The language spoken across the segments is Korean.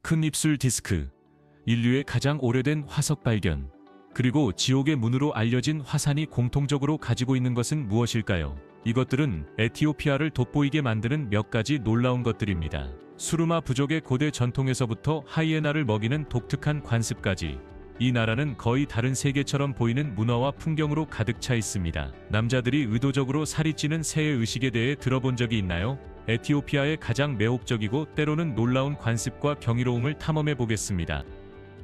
큰 입술 디스크, 인류의 가장 오래된 화석 발견, 그리고 지옥의 문으로 알려진 화산이 공통적으로 가지고 있는 것은 무엇일까요? 이것들은 에티오피아를 돋보이게 만드는 몇 가지 놀라운 것들입니다. 수르마 부족의 고대 전통에서부터 하이에나를 먹이는 독특한 관습까지, 이 나라는 거의 다른 세계처럼 보이는 문화와 풍경으로 가득 차 있습니다. 남자들이 의도적으로 살이 찌는 새의 의식에 대해 들어본 적이 있나요? 에티오피아의 가장 매혹적이고 때로는 놀라운 관습과 경이로움을 탐험해 보겠습니다.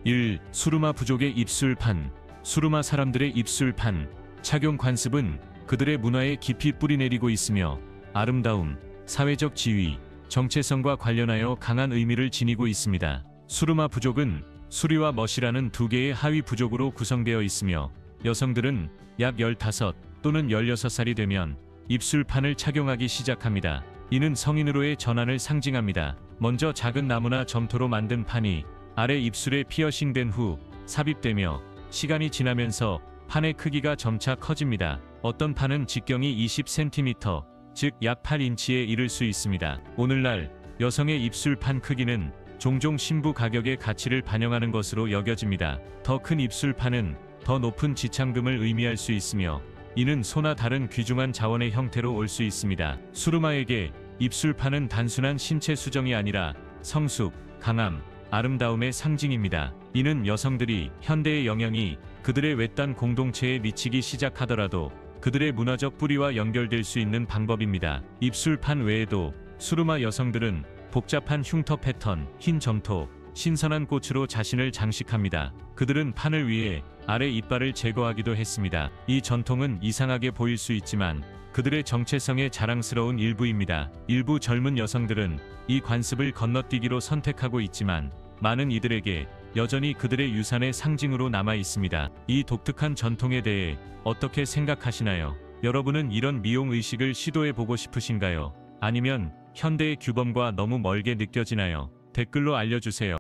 1. 수르마 부족의 입술판. 수르마 사람들의 입술판 착용 관습은 그들의 문화에 깊이 뿌리내리고 있으며 아름다움, 사회적 지위, 정체성과 관련하여 강한 의미를 지니고 있습니다. 수르마 부족은 수리와 멋이라는 두 개의 하위 부족으로 구성되어 있으며 여성들은 약 15 또는 16살이 되면 입술판을 착용하기 시작합니다. 이는 성인으로의 전환을 상징합니다. 먼저 작은 나무나 점토로 만든 판이 아래 입술에 피어싱된 후 삽입되며 시간이 지나면서 판의 크기가 점차 커집니다. 어떤 판은 직경이 20cm, 즉 약 8인치에 이를 수 있습니다. 오늘날 여성의 입술판 크기는 종종 신부 가격의 가치를 반영하는 것으로 여겨집니다. 더 큰 입술판은 더 높은 지창금을 의미할 수 있으며 이는 소나 다른 귀중한 자원의 형태로 올 수 있습니다. 수르마에게 입술판은 단순한 신체 수정이 아니라 성숙, 강함, 아름다움의 상징입니다. 이는 여성들이 현대의 영향이 그들의 외딴 공동체에 미치기 시작하더라도 그들의 문화적 뿌리와 연결될 수 있는 방법입니다. 입술판 외에도 수르마 여성들은 복잡한 흉터 패턴, 흰 점토, 신선한 꽃으로 자신을 장식합니다. 그들은 판을 위해 아래 이빨을 제거하기도 했습니다. 이 전통은 이상하게 보일 수 있지만 그들의 정체성의 자랑스러운 일부입니다. 일부 젊은 여성들은 이 관습을 건너뛰기로 선택하고 있지만 많은 이들에게 여전히 그들의 유산의 상징으로 남아 있습니다. 이 독특한 전통에 대해 어떻게 생각하시나요? 여러분은 이런 미용 의식을 시도해 보고 싶으신가요? 아니면 현대의 규범과 너무 멀게 느껴지나요? 댓글로 알려주세요.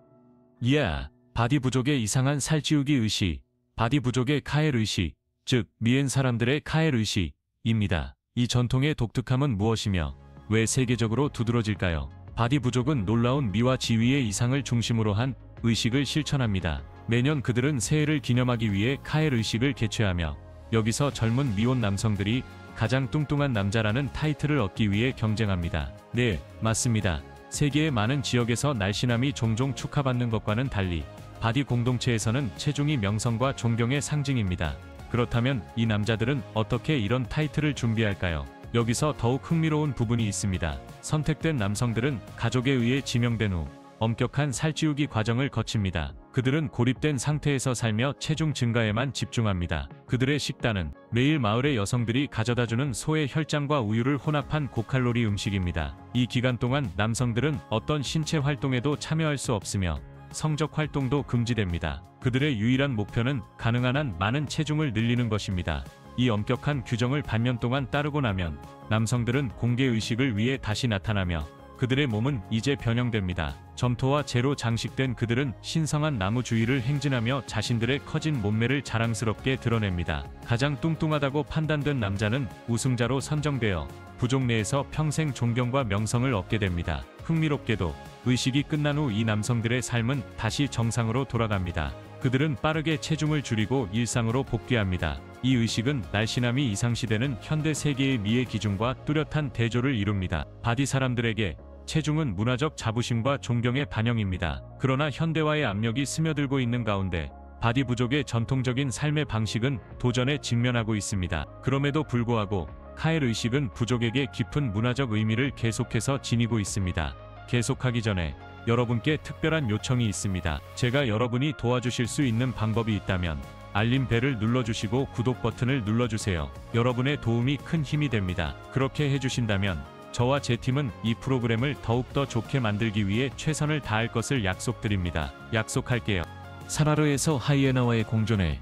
바디 부족의 이상한 살찌우기 의식, 바디 부족의 카엘 의식, 즉 미엔 사람들의 카엘 의식입니다. 이 전통의 독특함은 무엇이며 왜 세계적으로 두드러질까요? 바디 부족은 놀라운 미와 지위의 이상을 중심으로 한 의식을 실천합니다. 매년 그들은 새해를 기념하기 위해 카엘 의식을 개최하며 여기서 젊은 미혼 남성들이 가장 뚱뚱한 남자라는 타이틀을 얻기 위해 경쟁합니다. 네, 맞습니다. 세계의 많은 지역에서 날씬함이 종종 축하받는 것과는 달리 바디 공동체에서는 체중이 명성과 존경의 상징입니다. 그렇다면 이 남자들은 어떻게 이런 타이틀을 준비할까요? 여기서 더욱 흥미로운 부분이 있습니다. 선택된 남성들은 가족에 의해 지명된 후 엄격한 살찌우기 과정을 거칩니다. 그들은 고립된 상태에서 살며 체중 증가에만 집중합니다. 그들의 식단은 매일 마을의 여성들이 가져다주는 소의 혈장과 우유를 혼합한 고칼로리 음식입니다. 이 기간 동안 남성들은 어떤 신체 활동에도 참여할 수 없으며 성적 활동도 금지됩니다. 그들의 유일한 목표는 가능한 한 많은 체중을 늘리는 것입니다. 이 엄격한 규정을 반년 동안 따르고 나면 남성들은 공개의식을 위해 다시 나타나며 그들의 몸은 이제 변형됩니다. 점토와 재로 장식된 그들은 신성한 나무 주위를 행진하며 자신들의 커진 몸매를 자랑스럽게 드러냅니다. 가장 뚱뚱하다고 판단된 남자는 우승자로 선정되어 부족 내에서 평생 존경과 명성을 얻게 됩니다. 흥미롭게도 의식이 끝난 후 이 남성들의 삶은 다시 정상으로 돌아갑니다. 그들은 빠르게 체중을 줄이고 일상으로 복귀합니다. 이 의식은 날씬함이 이상시되는 현대 세계의 미의 기준과 뚜렷한 대조를 이룹니다. 바디 사람들에게 체중은 문화적 자부심과 존경의 반영입니다. 그러나 현대화의 압력이 스며들고 있는 가운데 바디 부족의 전통적인 삶의 방식은 도전에 직면하고 있습니다. 그럼에도 불구하고 카엘 의식은 부족에게 깊은 문화적 의미를 계속해서 지니고 있습니다. 계속하기 전에 여러분께 특별한 요청이 있습니다. 제가 여러분이 도와주실 수 있는 방법이 있다면 알림벨을 눌러주시고 구독 버튼을 눌러주세요. 여러분의 도움이 큰 힘이 됩니다. 그렇게 해주신다면 저와 제 팀은 이 프로그램을 더욱더 좋게 만들기 위해 최선을 다할 것을 약속드립니다. 약속할게요. 사라르에서 하이에나와의 공존에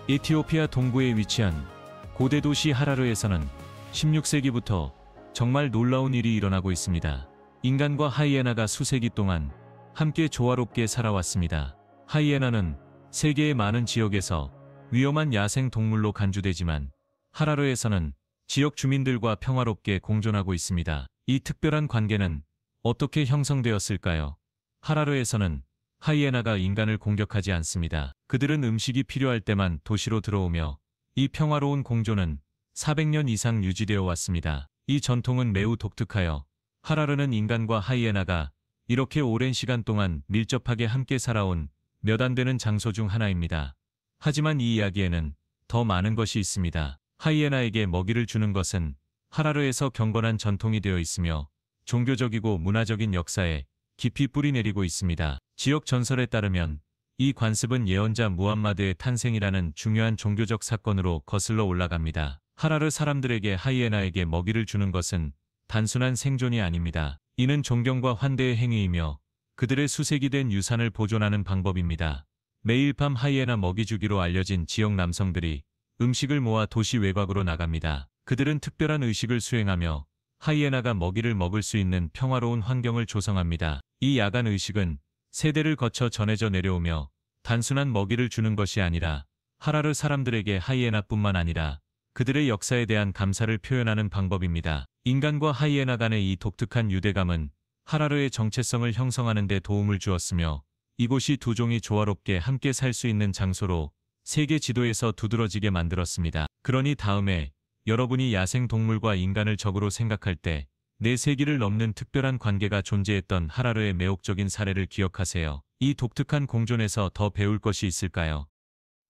에티오피아 동부에 위치한 고대 도시 하라르에서는 16세기부터 정말 놀라운 일이 일어나고 있습니다. 인간과 하이에나가 수세기 동안 함께 조화롭게 살아왔습니다. 하이에나는 세계의 많은 지역에서 위험한 야생 동물로 간주되지만 하라르에서는 지역 주민들과 평화롭게 공존하고 있습니다. 이 특별한 관계는 어떻게 형성되었을까요? 하라르에서는 하이에나가 인간을 공격하지 않습니다. 그들은 음식이 필요할 때만 도시로 들어오며 이 평화로운 공존은 400년 이상 유지되어 왔습니다. 이 전통은 매우 독특하여 하라르는 인간과 하이에나가 이렇게 오랜 시간 동안 밀접하게 함께 살아온 몇 안 되는 장소 중 하나입니다. 하지만 이 이야기에는 더 많은 것이 있습니다. 하이에나에게 먹이를 주는 것은 하라르에서 경건한 전통이 되어 있으며 종교적이고 문화적인 역사에 깊이 뿌리내리고 있습니다. 지역 전설에 따르면 이 관습은 예언자 무함마드의 탄생이라는 중요한 종교적 사건으로 거슬러 올라갑니다. 하라르 사람들에게 하이에나에게 먹이를 주는 것은 단순한 생존이 아닙니다. 이는 존경과 환대의 행위이며 그들의 수색이 된 유산을 보존하는 방법입니다. 매일 밤 하이에나 먹이 주기로 알려진 지역 남성들이 음식을 모아 도시 외곽으로 나갑니다. 그들은 특별한 의식을 수행하며 하이에나가 먹이를 먹을 수 있는 평화로운 환경을 조성합니다. 이 야간 의식은 세대를 거쳐 전해져 내려오며 단순한 먹이를 주는 것이 아니라 하라르 사람들에게 하이에나뿐만 아니라 그들의 역사에 대한 감사를 표현하는 방법입니다. 인간과 하이에나 간의 이 독특한 유대감은 하라르의 정체성을 형성하는 데 도움을 주었으며 이곳이 두 종이 조화롭게 함께 살 수 있는 장소로 세계 지도에서 두드러지게 만들었습니다. 그러니 다음에 여러분이 야생동물과 인간을 적으로 생각할 때 네 세기를 넘는 특별한 관계가 존재했던 하라르의 매혹적인 사례를 기억하세요. 이 독특한 공존에서 더 배울 것이 있을까요?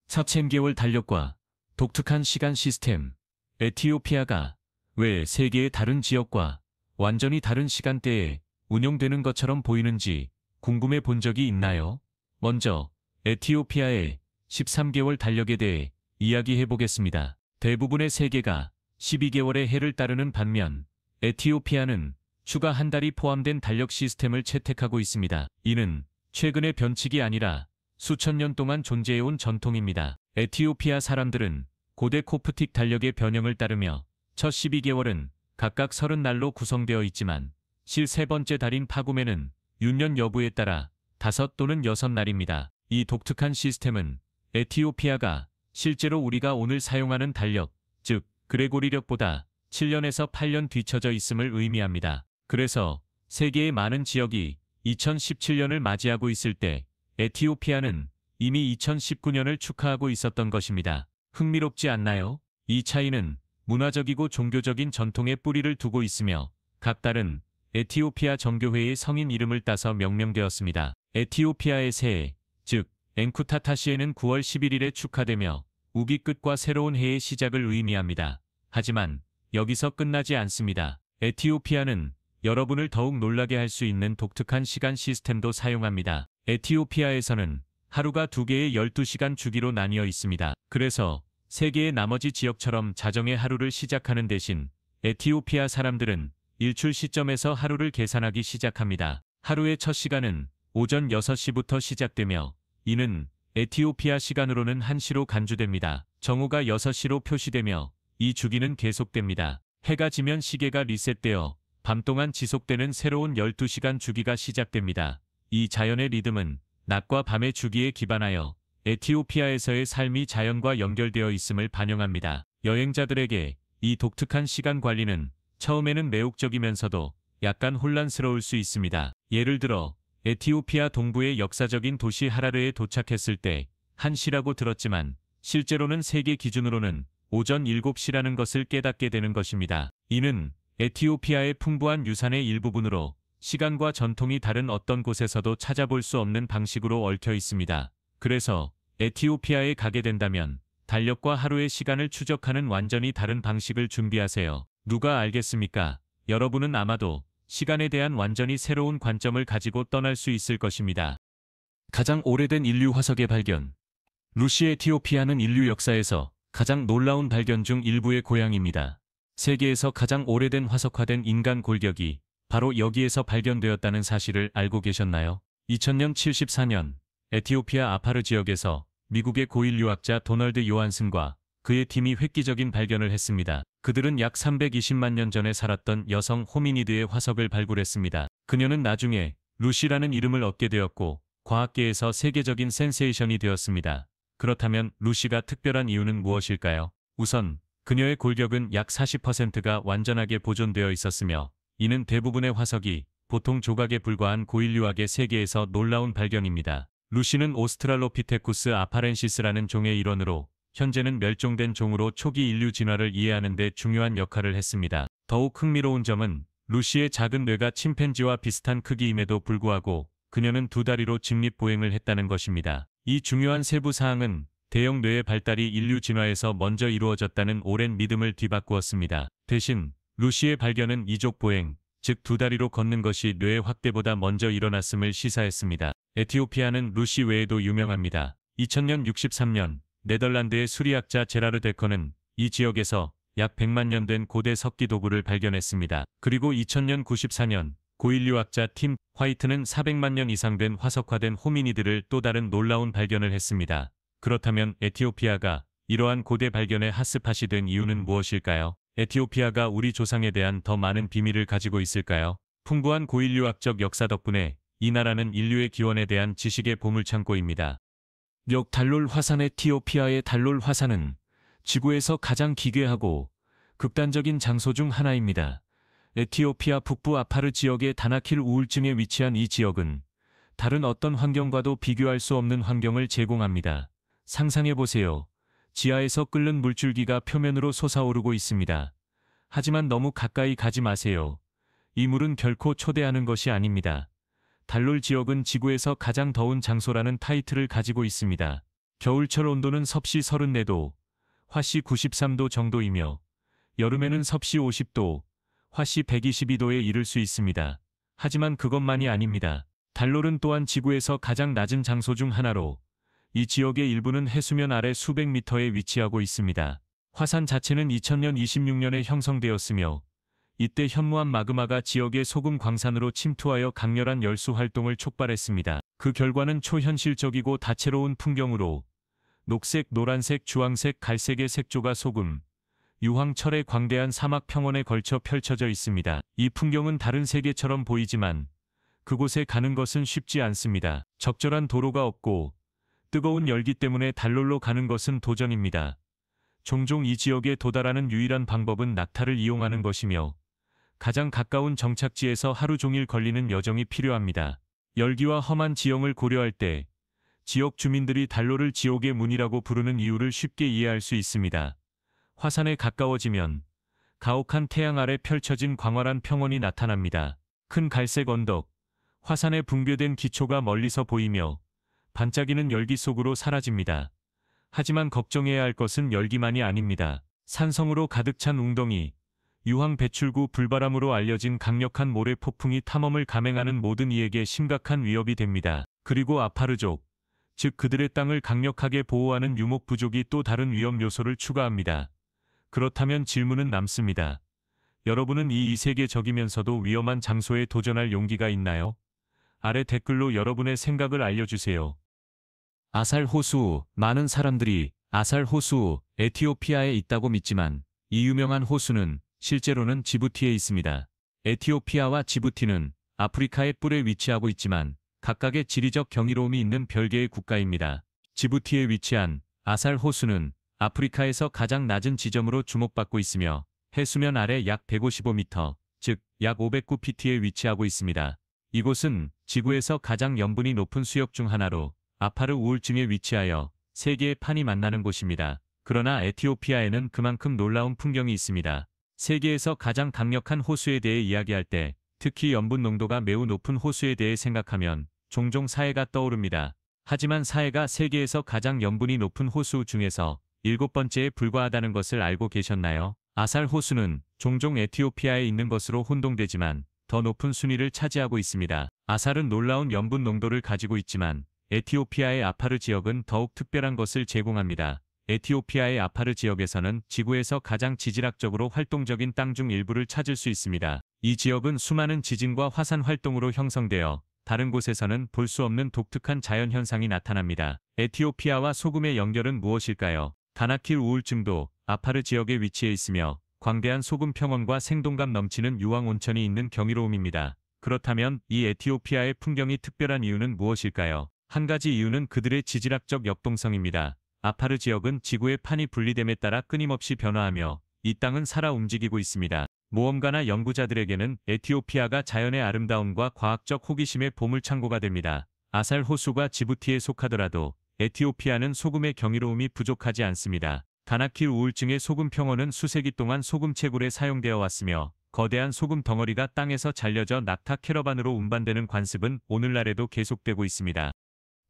4,000개월 달력과 독특한 시간 시스템. 에티오피아가 왜 세계의 다른 지역과 완전히 다른 시간대에 운영되는 것처럼 보이는지 궁금해 본 적이 있나요? 먼저 에티오피아의 13개월 달력에 대해 이야기해 보겠습니다. 대부분의 세계가 12개월의 해를 따르는 반면 에티오피아는 추가 한 달이 포함된 달력 시스템을 채택하고 있습니다. 이는 최근의 변칙이 아니라 수천 년 동안 존재해온 전통입니다. 에티오피아 사람들은 고대 코프틱 달력의 변형을 따르며 첫 12개월은 각각 30날로 구성되어 있지만 실 세 번째 달인 파구메는 윤년 여부에 따라 5 또는 6날입니다. 이 독특한 시스템은 에티오피아가 실제로 우리가 오늘 사용하는 달력, 즉 그레고리력보다 7년에서 8년 뒤처져 있음을 의미합니다. 그래서 세계의 많은 지역이 2017년을 맞이하고 있을 때 에티오피아는 이미 2019년을 축하하고 있었던 것입니다. 흥미롭지 않나요? 이 차이는 문화적이고 종교적인 전통에 뿌리를 두고 있으며 각 달은 에티오피아 정교회의 성인 이름을 따서 명명되었습니다. 에티오피아의 새해, 즉 엔쿠타타시에는 9월 11일에 축하되며 우기 끝과 새로운 해의 시작을 의미합니다. 하지만 여기서 끝나지 않습니다. 에티오피아는 여러분을 더욱 놀라게 할 수 있는 독특한 시간 시스템도 사용합니다. 에티오피아에서는 하루가 2개의 12시간 주기로 나뉘어 있습니다. 그래서 세계의 나머지 지역처럼 자정의 하루를 시작하는 대신 에티오피아 사람들은 일출 시점에서 하루를 계산하기 시작합니다. 하루의 첫 시간은 오전 6시부터 시작되며 이는 에티오피아 시간으로는 1시로 간주됩니다. 정오가 6시로 표시되며 이 주기는 계속됩니다. 해가 지면 시계가 리셋되어 밤 동안 지속되는 새로운 12시간 주기가 시작됩니다. 이 자연의 리듬은 낮과 밤의 주기에 기반하여 에티오피아에서의 삶이 자연과 연결되어 있음을 반영합니다. 여행자들에게 이 독특한 시간 관리는 처음에는 매혹적이면서도 약간 혼란스러울 수 있습니다. 예를 들어 에티오피아 동부의 역사적인 도시 하라르에 도착했을 때 1시라고 들었지만 실제로는 세계 기준으로는 오전 7시라는 것을 깨닫게 되는 것입니다. 이는 에티오피아의 풍부한 유산의 일부분으로 시간과 전통이 다른 어떤 곳에서도 찾아볼 수 없는 방식으로 얽혀 있습니다. 그래서 에티오피아에 가게 된다면 달력과 하루의 시간을 추적하는 완전히 다른 방식을 준비하세요. 누가 알겠습니까? 여러분은 아마도 시간에 대한 완전히 새로운 관점을 가지고 떠날 수 있을 것입니다. 가장 오래된 인류 화석의 발견. 루시 에티오피아는 인류 역사에서 가장 놀라운 발견 중 일부의 고향입니다. 세계에서 가장 오래된 화석화된 인간 골격이 바로 여기에서 발견되었다는 사실을 알고 계셨나요? 2000년 74년 에티오피아 아파르 지역에서 미국의 고일 유학자 도널드 요한슨과 그의 팀이 획기적인 발견을 했습니다. 그들은 약 320만 년 전에 살았던 여성 호미니드의 화석을 발굴했습니다. 그녀는 나중에 루시라는 이름을 얻게 되었고 과학계에서 세계적인 센세이션이 되었습니다. 그렇다면 루시가 특별한 이유는 무엇일까요? 우선 그녀의 골격은 약 40%가 완전하게 보존되어 있었으며 이는 대부분의 화석이 보통 조각에 불과한 고인류학의 세계에서 놀라운 발견입니다. 루시는 오스트랄로피테쿠스 아파렌시스라는 종의 일원으로 현재는 멸종된 종으로 초기 인류 진화를 이해하는 데 중요한 역할을 했습니다. 더욱 흥미로운 점은 루시의 작은 뇌가 침팬지와 비슷한 크기임에도 불구하고 그녀는 두 다리로 직립보행을 했다는 것입니다. 이 중요한 세부 사항은 대형 뇌의 발달이 인류 진화에서 먼저 이루어졌다는 오랜 믿음을 뒤바꾸었습니다. 대신 루시의 발견은 이족보행, 즉 두 다리로 걷는 것이 뇌의 확대보다 먼저 일어났음을 시사했습니다. 에티오피아는 루시 외에도 유명합니다. 2000년 63년 네덜란드의 수리학자 제라르 데커는 이 지역에서 약 100만 년 된 고대 석기 도구를 발견했습니다. 그리고 2000년 94년 고인류학자 팀 화이트는 400만 년 이상 된 화석화된 호미니드를 또 다른 놀라운 발견을 했습니다. 그렇다면 에티오피아가 이러한 고대 발견의 핫스팟이 된 이유는 무엇일까요? 에티오피아가 우리 조상에 대한 더 많은 비밀을 가지고 있을까요? 풍부한 고인류학적 역사 덕분에 이 나라는 인류의 기원에 대한 지식의 보물창고입니다. 역 달롤 화산. 에티오피아의 달롤 화산은 지구에서 가장 기괴하고 극단적인 장소 중 하나입니다. 에티오피아 북부 아파르 지역의 다나킬 우울증에 위치한 이 지역은 다른 어떤 환경과도 비교할 수 없는 환경을 제공합니다. 상상해보세요. 지하에서 끓는 물줄기가 표면으로 솟아오르고 있습니다. 하지만 너무 가까이 가지 마세요. 이 물은 결코 초대하는 것이 아닙니다. 달롤 지역은 지구에서 가장 더운 장소라는 타이틀을 가지고 있습니다. 겨울철 온도는 섭씨 34도, 화씨 93도 정도이며 여름에는 섭씨 50도, 화씨 122도에 이를 수 있습니다. 하지만 그것만이 아닙니다. 달롤은 또한 지구에서 가장 낮은 장소 중 하나로 이 지역의 일부는 해수면 아래 수백 미터에 위치하고 있습니다. 화산 자체는 2000년 26년에 형성되었으며 이때 현무암 마그마가 지역의 소금 광산으로 침투하여 강렬한 열수 활동을 촉발했습니다. 그 결과는 초현실적이고 다채로운 풍경으로 녹색, 노란색, 주황색, 갈색의 색조가 소금, 유황철의 광대한 사막 평원에 걸쳐 펼쳐져 있습니다. 이 풍경은 다른 세계처럼 보이지만 그곳에 가는 것은 쉽지 않습니다. 적절한 도로가 없고 뜨거운 열기 때문에 달롤로 가는 것은 도전입니다. 종종 이 지역에 도달하는 유일한 방법은 낙타를 이용하는 것이며 가장 가까운 정착지에서 하루 종일 걸리는 여정이 필요합니다. 열기와 험한 지형을 고려할 때 지역 주민들이 달롤을 지옥의 문이라고 부르는 이유를 쉽게 이해할 수 있습니다. 화산에 가까워지면 가혹한 태양 아래 펼쳐진 광활한 평원이 나타납니다. 큰 갈색 언덕, 화산의 붕괴된 기초가 멀리서 보이며 반짝이는 열기 속으로 사라집니다. 하지만 걱정해야 할 것은 열기만이 아닙니다. 산성으로 가득 찬 웅덩이, 유황 배출구 불바람으로 알려진 강력한 모래 폭풍이 탐험을 감행하는 모든 이에게 심각한 위협이 됩니다. 그리고 아파르족, 즉 그들의 땅을 강력하게 보호하는 유목 부족이 또 다른 위험 요소를 추가합니다. 그렇다면 질문은 남습니다. 여러분은 이 이세계적이면서도 위험한 장소에 도전할 용기가 있나요? 아래 댓글로 여러분의 생각을 알려주세요. 아살 호수. 많은 사람들이 아살 호수 에티오피아에 있다고 믿지만 이 유명한 호수는 실제로는 지부티에 있습니다. 에티오피아와 지부티는 아프리카의 뿔에 위치하고 있지만 각각의 지리적 경이로움이 있는 별개의 국가입니다. 지부티에 위치한 아살 호수는 아프리카에서 가장 낮은 지점으로 주목받고 있으며 해수면 아래 약 155m, 즉 약 509pt에 위치하고 있습니다. 이곳은 지구에서 가장 염분이 높은 수역 중 하나로 아파르 우울증에 위치하여 세 개의 판이 만나는 곳입니다. 그러나 에티오피아에는 그만큼 놀라운 풍경이 있습니다. 세계에서 가장 강력한 호수에 대해 이야기할 때 특히 염분 농도가 매우 높은 호수에 대해 생각하면 종종 사해가 떠오릅니다. 하지만 사해가 세계에서 가장 염분이 높은 호수 중에서 7번째에 불과하다는 것을 알고 계셨나요? 아살 호수는 종종 에티오피아에 있는 것으로 혼동되지만 더 높은 순위를 차지하고 있습니다. 아살은 놀라운 염분 농도를 가지고 있지만 에티오피아의 아파르 지역은 더욱 특별한 것을 제공합니다. 에티오피아의 아파르 지역에서는 지구에서 가장 지질학적으로 활동적인 땅 중 일부를 찾을 수 있습니다. 이 지역은 수많은 지진과 화산 활동으로 형성되어 다른 곳에서는 볼 수 없는 독특한 자연현상이 나타납니다. 에티오피아와 소금의 연결은 무엇일까요? 다나킬 우울증도 아파르 지역에 위치해 있으며 광대한 소금 평원과 생동감 넘치는 유황 온천이 있는 경이로움입니다. 그렇다면 이 에티오피아의 풍경이 특별한 이유는 무엇일까요? 한 가지 이유는 그들의 지질학적 역동성입니다. 아파르 지역은 지구의 판이 분리됨에 따라 끊임없이 변화하며 이 땅은 살아 움직이고 있습니다. 모험가나 연구자들에게는 에티오피아가 자연의 아름다움과 과학적 호기심의 보물창고가 됩니다. 아살 호수가 지부티에 속하더라도 에티오피아는 소금의 경이로움이 부족하지 않습니다. 다나킬 우울증의 소금 평원은 수세기 동안 소금 채굴에 사용되어 왔으며 거대한 소금 덩어리가 땅에서 잘려져 낙타 캐러반으로 운반되는 관습은 오늘날에도 계속되고 있습니다.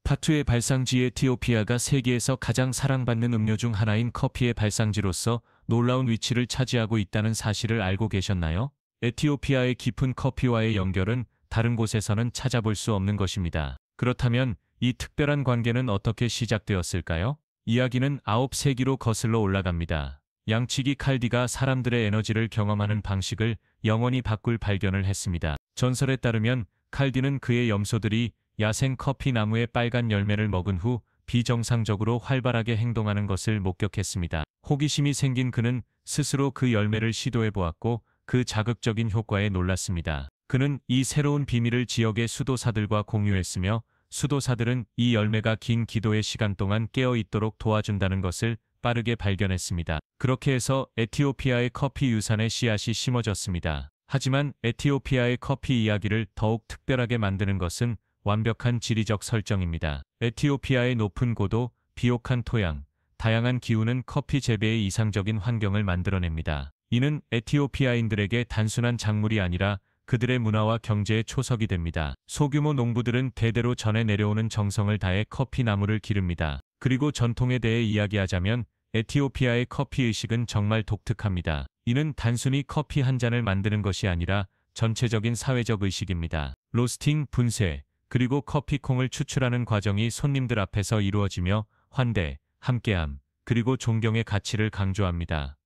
파투의 발상지 에티오피아가 세계에서 가장 사랑받는 음료 중 하나인 커피의 발상지로서 놀라운 위치를 차지하고 있다는 사실을 알고 계셨나요? 에티오피아의 깊은 커피와의 연결은 다른 곳에서는 찾아볼 수 없는 것입니다. 그렇다면 이 특별한 관계는 어떻게 시작되었을까요? 이야기는 9세기로 거슬러 올라갑니다. 양치기 칼디가 사람들의 에너지를 경험하는 방식을 영원히 바꿀 발견을 했습니다. 전설에 따르면 칼디는 그의 염소들이 야생 커피 나무의 빨간 열매를 먹은 후 비정상적으로 활발하게 행동하는 것을 목격했습니다. 호기심이 생긴 그는 스스로 그 열매를 시도해 보았고 그 자극적인 효과에 놀랐습니다. 그는 이 새로운 비밀을 지역의 수도사들과 공유했으며 수도사들은 이 열매가 긴 기도의 시간 동안 깨어 있도록 도와준다는 것을 빠르게 발견했습니다. 그렇게 해서 에티오피아의 커피 유산의 씨앗이 심어졌습니다. 하지만 에티오피아의 커피 이야기를 더욱 특별하게 만드는 것은 완벽한 지리적 설정입니다. 에티오피아의 높은 고도, 비옥한 토양, 다양한 기후는 커피 재배의 이상적인 환경을 만들어냅니다. 이는 에티오피아인들에게 단순한 작물이 아니라 그들의 문화와 경제의 초석이 됩니다. 소규모 농부들은 대대로 전해 내려오는 정성을 다해 커피 나무를 기릅니다. 그리고 전통에 대해 이야기하자면 에티오피아의 커피 의식은 정말 독특합니다. 이는 단순히 커피 한 잔을 만드는 것이 아니라 전체적인 사회적 의식입니다. 로스팅, 분쇄, 그리고 커피콩을 추출하는 과정이 손님들 앞에서 이루어지며 환대, 함께함, 그리고 존경의 가치를 강조합니다.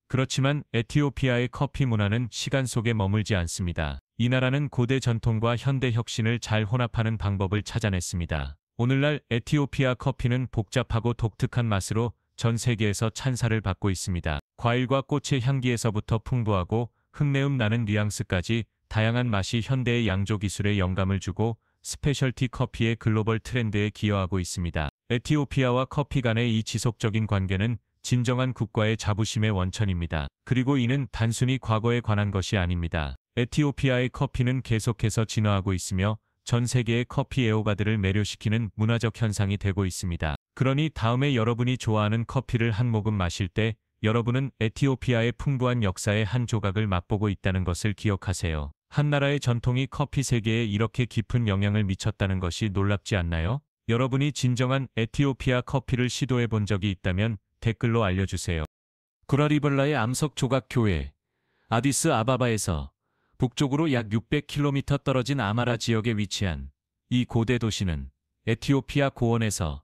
그렇지만 에티오피아의 커피 문화는 시간 속에 머물지 않습니다. 이 나라는 고대 전통과 현대 혁신을 잘 혼합하는 방법을 찾아냈습니다. 오늘날 에티오피아 커피는 복잡하고 독특한 맛으로 전 세계에서 찬사를 받고 있습니다. 과일과 꽃의 향기에서부터 풍부하고 흙내음 나는 뉘앙스까지 다양한 맛이 현대의 양조 기술에 영감을 주고 스페셜티 커피의 글로벌 트렌드에 기여하고 있습니다. 에티오피아와 커피 간의 이 지속적인 관계는 진정한 국가의 자부심의 원천입니다. 그리고 이는 단순히 과거에 관한 것이 아닙니다. 에티오피아의 커피는 계속해서 진화하고 있으며 전 세계의 커피 애호가들을 매료시키는 문화적 현상이 되고 있습니다. 그러니 다음에 여러분이 좋아하는 커피를 한 모금 마실 때 여러분은 에티오피아의 풍부한 역사의 한 조각을 맛보고 있다는 것을 기억하세요. 한 나라의 전통이 커피 세계에 이렇게 깊은 영향을 미쳤다는 것이 놀랍지 않나요? 여러분이 진정한 에티오피아 커피를 시도해 본 적이 있다면 댓글로 알려주세요. 구라리벌라의 암석 조각 교회. 아디스 아바바에서 북쪽으로 약 600km 떨어진 아마라 지역에 위치한 이 고대 도시는 에티오피아 고원에서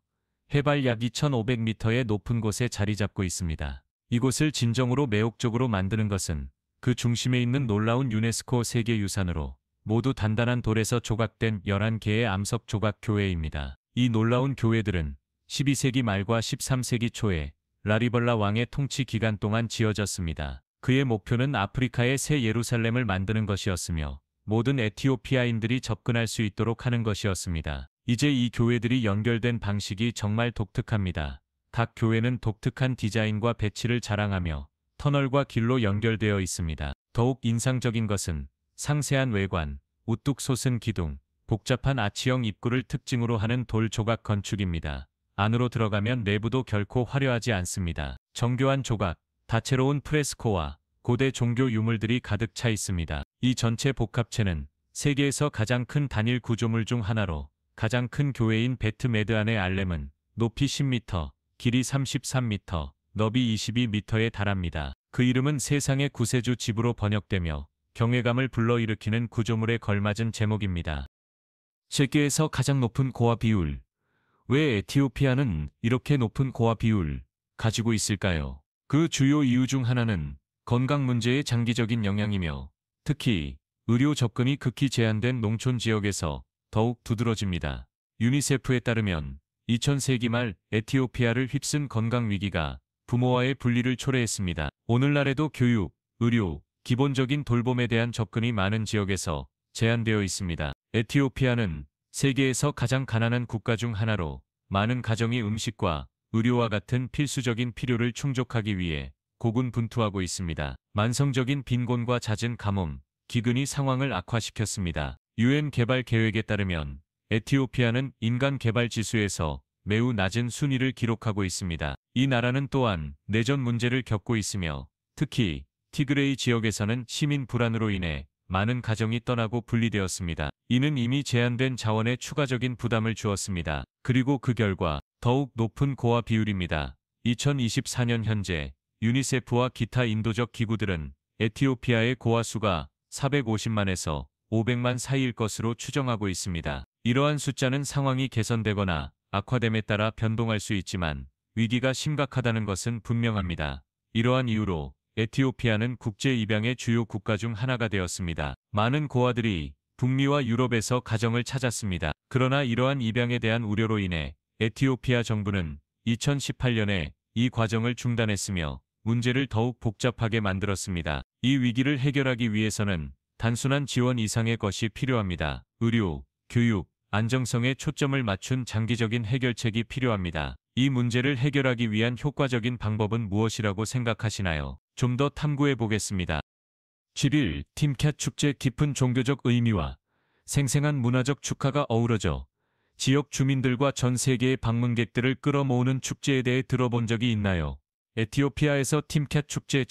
해발 약 2,500m의 높은 곳에 자리 잡고 있습니다. 이곳을 진정으로 매혹적으로 만드는 것은 그 중심에 있는 놀라운 유네스코 세계유산으로 모두 단단한 돌에서 조각된 11개의 암석 조각 교회입니다. 이 놀라운 교회들은 12세기 말과 13세기 초에 라리벌라 왕의 통치 기간 동안 지어졌습니다. 그의 목표는 아프리카의 새 예루살렘을 만드는 것이었으며 모든 에티오피아인들이 접근할 수 있도록 하는 것이었습니다. 이제 이 교회들이 연결된 방식이 정말 독특합니다. 각 교회는 독특한 디자인과 배치를 자랑하며 터널과 길로 연결되어 있습니다. 더욱 인상적인 것은 상세한 외관, 우뚝 솟은 기둥, 복잡한 아치형 입구를 특징으로 하는 돌 조각 건축입니다. 안으로 들어가면 내부도 결코 화려하지 않습니다. 정교한 조각, 다채로운 프레스코와 고대 종교 유물들이 가득 차 있습니다. 이 전체 복합체는 세계에서 가장 큰 단일 구조물 중 하나로 가장 큰 교회인 베트 메드안의 알렘은 높이 10m, 길이 33m, 너비 22m에 달합니다. 그 이름은 세상의 구세주 집으로 번역되며 경외감을 불러일으키는 구조물에 걸맞은 제목입니다. 세계에서 가장 높은 고화 비율. 왜 에티오피아는 이렇게 높은 고화 비율 가지고 있을까요? 그 주요 이유 중 하나는 건강 문제의 장기적인 영향이며 특히 의료 접근이 극히 제한된 농촌 지역에서 더욱 두드러집니다. 유니세프에 따르면 2000세기 말 에티오피아를 휩쓴 건강 위기가 부모와의 분리를 초래했습니다. 오늘날에도 교육, 의료, 기본적인 돌봄에 대한 접근이 많은 지역에서 제한되어 있습니다. 에티오피아는 세계에서 가장 가난한 국가 중 하나로 많은 가정이 음식과 의료와 같은 필수적인 필요를 충족하기 위해 고군분투하고 있습니다. 만성적인 빈곤과 잦은 가뭄, 기근이 상황을 악화시켰습니다. UN 개발 계획에 따르면 에티오피아는 인간 개발 지수에서 매우 낮은 순위를 기록하고 있습니다. 이 나라는 또한 내전 문제를 겪고 있으며 특히 티그레이 지역에서는 시민 불안으로 인해 많은 가정이 떠나고 분리되었습니다. 이는 이미 제한된 자원에 추가적인 부담을 주었습니다. 그리고 그 결과 더욱 높은 고아 비율입니다. 2024년 현재 유니세프와 기타 인도적 기구들은 에티오피아의 고아 수가 450만에서 500만 사이일 것으로 추정하고 있습니다. 이러한 숫자는 상황이 개선되거나 악화됨에 따라 변동할 수 있지만 위기가 심각하다는 것은 분명합니다. 이러한 이유로 에티오피아는 국제 입양의 주요 국가 중 하나가 되었습니다. 많은 고아들이 북미와 유럽에서 가정을 찾았습니다. 그러나 이러한 입양에 대한 우려로 인해 에티오피아 정부는 2018년에 이 과정을 중단했으며 문제를 더욱 복잡하게 만들었습니다. 이 위기를 해결하기 위해서는 단순한 지원 이상의 것이 필요합니다. 의료, 교육, 안정성에 초점을 맞춘 장기적인 해결책이 필요합니다. 이 문제를 해결하기 위한 효과적인 방법은 무엇이라고 생각하시나요? 좀 더 탐구해 보겠습니다. 7일 팀캣 축제 깊은 종교적 의미와 생생한 문화적 축하가 어우러져 지역 주민들과 전 세계의 방문객들을 끌어모으는 축제에 대해 들어본 적이 있나요? 에티오피아에서 팀캣 축제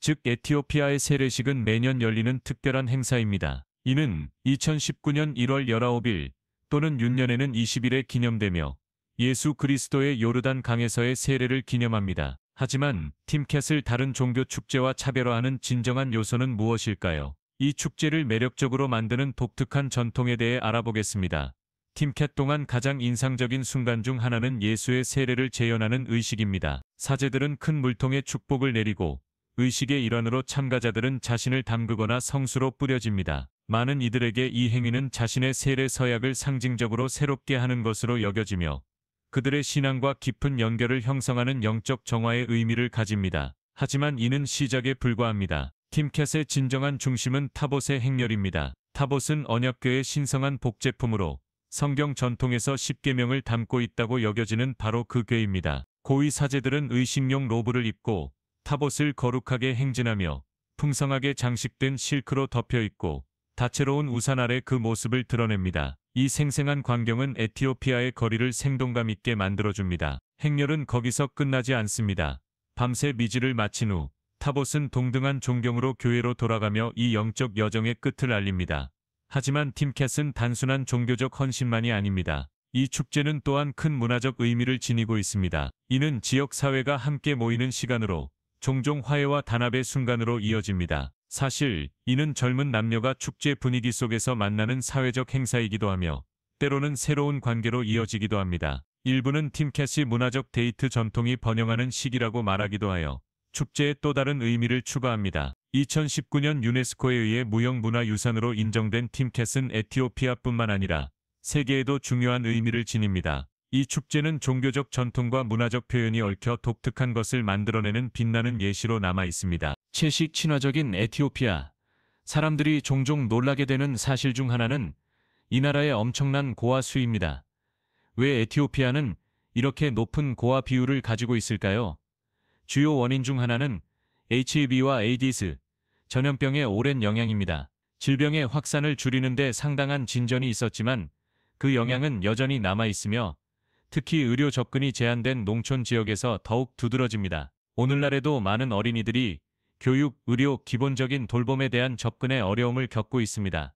즉 에티오피아의 세례식은 매년 열리는 특별한 행사입니다. 이는 2019년 1월 19일 또는 윤년에는 20일에 기념되며 예수 그리스도의 요르단 강에서의 세례를 기념합니다. 하지만 팀캣을 다른 종교 축제와 차별화하는 진정한 요소는 무엇일까요? 이 축제를 매력적으로 만드는 독특한 전통에 대해 알아보겠습니다. 팀캣 동안 가장 인상적인 순간 중 하나는 예수의 세례를 재현하는 의식입니다. 사제들은 큰 물통에 축복을 내리고 의식의 일환으로 참가자들은 자신을 담그거나 성수로 뿌려집니다. 많은 이들에게 이 행위는 자신의 세례 서약을 상징적으로 새롭게 하는 것으로 여겨지며 그들의 신앙과 깊은 연결을 형성하는 영적 정화의 의미를 가집니다. 하지만 이는 시작에 불과합니다. 팀캣의 진정한 중심은 타봇의 행렬입니다. 타봇은 언약궤의 신성한 복제품으로 성경 전통에서 10계명을 담고 있다고 여겨지는 바로 그 궤입니다. 고위 사제들은 의식용 로브를 입고 타봇을 거룩하게 행진하며 풍성하게 장식된 실크로 덮여 있고 다채로운 우산 아래 그 모습을 드러냅니다. 이 생생한 광경은 에티오피아의 거리를 생동감 있게 만들어줍니다. 행렬은 거기서 끝나지 않습니다. 밤새 미지를 마친 후 타봇은 동등한 존경으로 교회로 돌아가며 이 영적 여정의 끝을 알립니다. 하지만 팀캣은 단순한 종교적 헌신만이 아닙니다. 이 축제는 또한 큰 문화적 의미를 지니고 있습니다. 이는 지역 사회가 함께 모이는 시간으로 종종 화해와 단합의 순간으로 이어집니다. 사실 이는 젊은 남녀가 축제 분위기 속에서 만나는 사회적 행사이기도 하며 때로는 새로운 관계로 이어지기도 합니다. 일부는 팀캣이 문화적 데이트 전통이 번영하는 시기라고 말하기도 하여 축제에 또 다른 의미를 추가합니다. 2019년 유네스코에 의해 무형문화유산으로 인정된 팀캣은 에티오피아뿐만 아니라 세계에도 중요한 의미를 지닙니다. 이 축제는 종교적 전통과 문화적 표현이 얽혀 독특한 것을 만들어내는 빛나는 예시로 남아 있습니다. 채식 친화적인 에티오피아. 사람들이 종종 놀라게 되는 사실 중 하나는 이 나라의 엄청난 고아 수입니다. 왜 에티오피아는 이렇게 높은 고아 비율을 가지고 있을까요? 주요 원인 중 하나는 HIV와 에이디스, 전염병의 오랜 영향입니다. 질병의 확산을 줄이는 데 상당한 진전이 있었지만 그 영향은 여전히 남아 있으며 특히 의료 접근이 제한된 농촌 지역에서 더욱 두드러집니다. 오늘날에도 많은 어린이들이 교육, 의료, 기본적인 돌봄에 대한 접근에 어려움을 겪고 있습니다.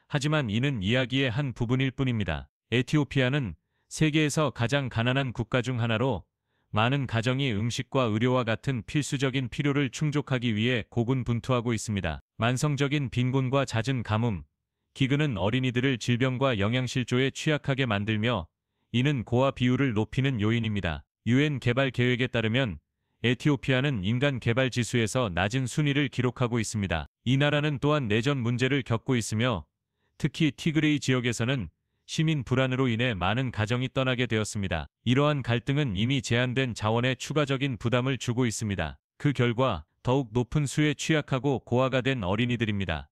하지만 이는 이야기의 한 부분일 뿐입니다. 에티오피아는 세계에서 가장 가난한 국가 중 하나로 많은 가정이 음식과 의료와 같은 필수적인 필요를 충족하기 위해 고군분투하고 있습니다. 만성적인 빈곤과 잦은 가뭄, 기근은 어린이들을 질병과 영양실조에 취약하게 만들며 이는 고아 비율을 높이는 요인입니다. UN 개발 계획에 따르면 에티오피아는 인간 개발 지수에서 낮은 순위를 기록하고 있습니다. 이 나라는 또한 내전 문제를 겪고 있으며 특히 티그레이 지역에서는 시민 불안으로 인해 많은 가정이 떠나게 되었습니다. 이러한 갈등은 이미 제한된 자원에 추가적인 부담을 주고 있습니다. 그 결과 더욱 높은 수에 취약하고 고아가 된 어린이들입니다.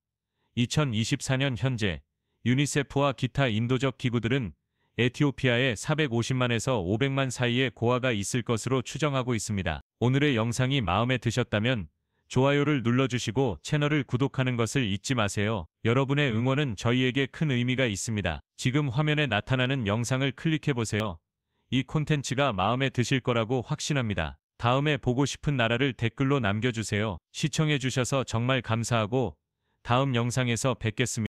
2024년 현재 유니세프와 기타 인도적 기구들은 에티오피아에 450만에서 500만 사이의 고아가 있을 것으로 추정하고 있습니다. 오늘의 영상이 마음에 드셨다면 좋아요를 눌러주시고 채널을 구독하는 것을 잊지 마세요. 여러분의 응원은 저희에게 큰 의미가 있습니다. 지금 화면에 나타나는 영상을 클릭해보세요. 이 콘텐츠가 마음에 드실 거라고 확신합니다. 다음에 보고 싶은 나라를 댓글로 남겨주세요. 시청해주셔서 정말 감사하고 다음 영상에서 뵙겠습니다.